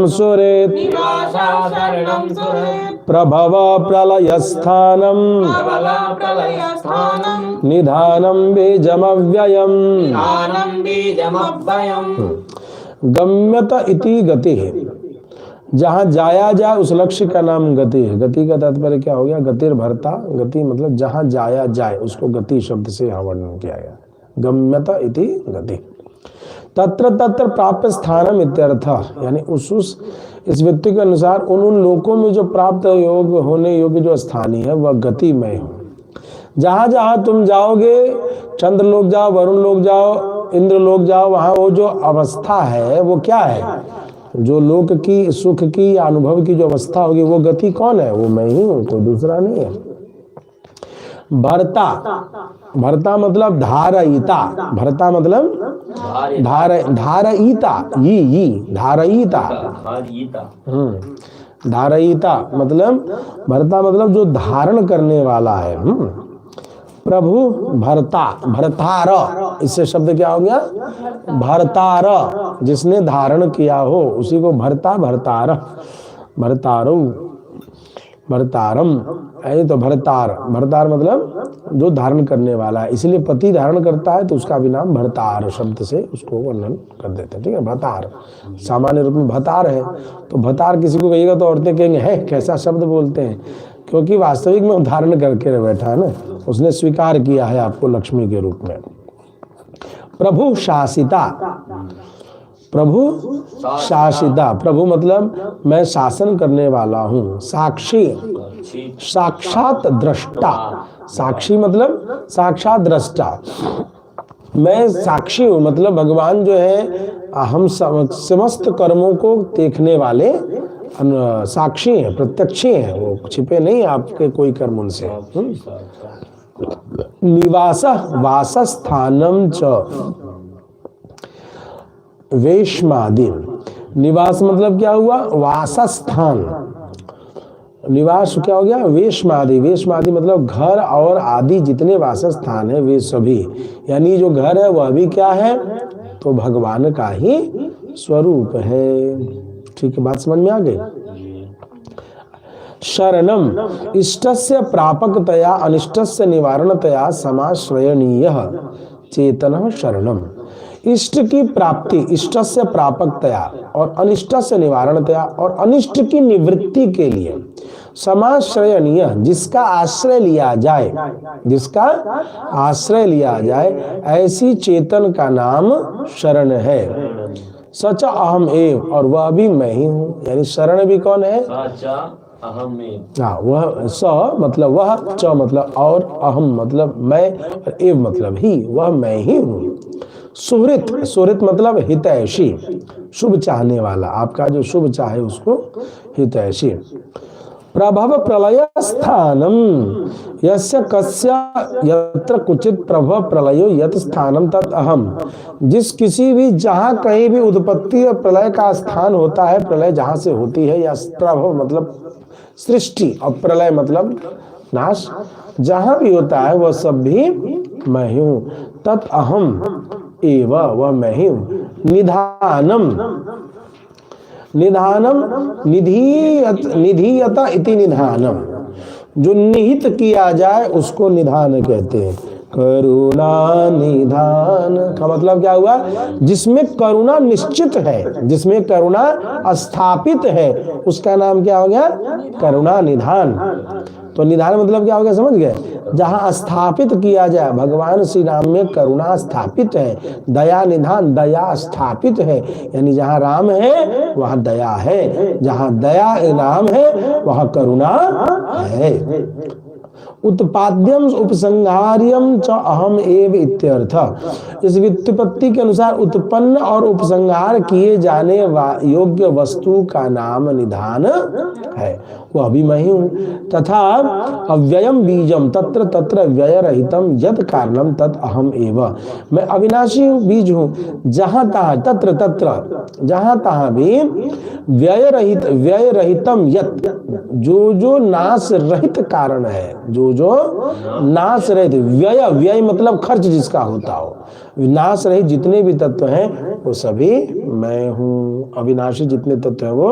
सुरेत प्रभव प्रलयस्थानम निधानम बीजमव्ययम गम्यत इति गति है। जहाँ जाया जाए उस लक्ष्य का नाम गति है। गति का तात्पर्य क्या हो गया? गतिर भरता, गति मतलब जहाँ जाया जाए उसको गति शब्द से यहाँ वर्णन किया गया। गम्यत इति गति। तत्र तत्र प्राप्त स्थानम इत्यर्थ, यानी उस इस व्यक्ति के अनुसार उन लोकों में जो प्राप्त योग्य होने योग्य जो स्थानीय है वह गति में हो। जहाँ जहाँ तुम जाओगे, चंद्र लोक जाओ, वरुण लोक जाओ, इंद्र लोक जाओ, वहाँ वो जो अवस्था है वो क्या है? जो लोक की सुख की या अनुभव की जो अवस्था होगी वो गति कौन है? वो मैं ही हूँ, कोई दूसरा नहीं है। भरता, भरता मतलब धारयिता, भरता मतलब धारयिता, धारयिता, धारयिता मतलब भरता मतलब जो धारण करने वाला है। प्रभु भरता, भरतार, इससे शब्द क्या हो गया? भरतार, जिसने धारण किया हो उसी को भरता, भरतार, भरतारो, भरतारम, ऐसे तो भरतार, भरतार मतलब जो धारण करने वाला है, इसलिए पति धारण करता है तो उसका भी नाम भरतार शब्द से उसको वर्णन कर देते हैं। ठीक है, भतार सामान्य रूप में भतार है, तो भतार किसी को कहिएगा तो औरतें कहेंगे है कैसा शब्द बोलते हैं, क्योंकि वास्तविक में धारण करके बैठा है ना, उसने स्वीकार किया है आपको लक्ष्मी के रूप में। प्रभु शासिता, प्रभु शासिता, प्रभु मतलब मैं शासन करने वाला हूँ। साक्षी, साक्षात दृष्टा, साक्षी मतलब साक्षात दृष्टा, मैं साक्षी हूँ मतलब भगवान जो है हम समस्त कर्मों को देखने वाले साक्षी हैं, प्रत्यक्षी हैं, वो छिपे नहीं आपके कोई कर्म उनसे। निवास वासस्थानम च वेशमादि, निवास मतलब क्या हुआ? वासस्थान, निवास क्या हो गया? वेशमादि, वेशमादि मतलब घर और आदि जितने वासस्थान है वे सभी, यानी जो घर है वह भी क्या है? तो भगवान का ही स्वरूप है। ठीक है, बात समझ में आ गई? शरणम इष्टस्य प्रापकतया अनिष्टस्य निवारणतया समाश्रयणीय चेतन शरणम, इष्ट की प्राप्ति, इष्ट से प्रापकतया और अनिष्ट से निवारणतया और अनिष्ट की निवृत्ति के लिए समाश्रयणीय, जिसका आश्रय लिया जाए, जिसका आश्रय लिया जाए, ऐसी चेतन का नाम शरण है। सच अहम एव, और वह भी मैं ही हूँ, यानी शरण भी कौन है? हाँ, वह स मतलब वह, च मतलब और, अहम मतलब मैं, एव मतलब ही, वह मैं ही हूँ। सुहृत, सुहृत मतलब हितैषी, शुभ चाहने वाला, आपका जो शुभ चाहे उसको हितैषी। प्रभव प्रलय स्थानम यस्य कस्य यत्र कुचित प्रभव प्रलयो यत स्थानम तत् अहम, जिस किसी भी जहाँ कहीं भी उत्पत्ति और प्रलय का स्थान होता है, प्रलय जहाँ से होती है, या प्रभव मतलब सृष्टि और प्रलय मतलब नाश, जहाँ भी होता है वह सब भी मैं ही हूँ। तत् अहम एव, वह मैं ही हूँ। निधानम, निधानम निधीयत इति निधानम, जो निहित किया जाए उसको निधान कहते हैं। करुणा निधान का मतलब क्या हुआ? जिसमें करुणा निश्चित है, जिसमें करुणा स्थापित है, उसका नाम क्या हो गया? करुणा निधान। तो निधान मतलब क्या हो गया, समझ गए? जहाँ स्थापित किया जाए, भगवान श्री राम में करुणा स्थापित है, दया निधान, दया स्थापित है, यानी जहाँ राम है वहाँ दया है, जहाँ दया राम है वहाँ करुणा है। उत्पाद्यम उपसंहार्यम च अहम एव इत्यर्थ, इस व्युत्पत्ति के अनुसार उत्पन्न और उपसंहार किए जाने योग्य वस्तु का नाम निधान है, वह भी मैं ही हूँ। तथा अव्ययम बीजम तत्र तत्र व्यय रहितम यद कारणम तत् अहम एव, मैं अविनाशी बीज हूँ, जहाँ तहाँ तत्र तत्र जहाँ तहाँ भी व्यय रहित, व्यय रहितम यत, जो जो नाश रहित कारण है, जो जो नाश रहित, व्यय, व्यय मतलब खर्च जिसका होता हो, नाश रहित जितने भी तत्व हैं वो सभी मैं हूँ। अविनाशी जितने तत्व हैं वो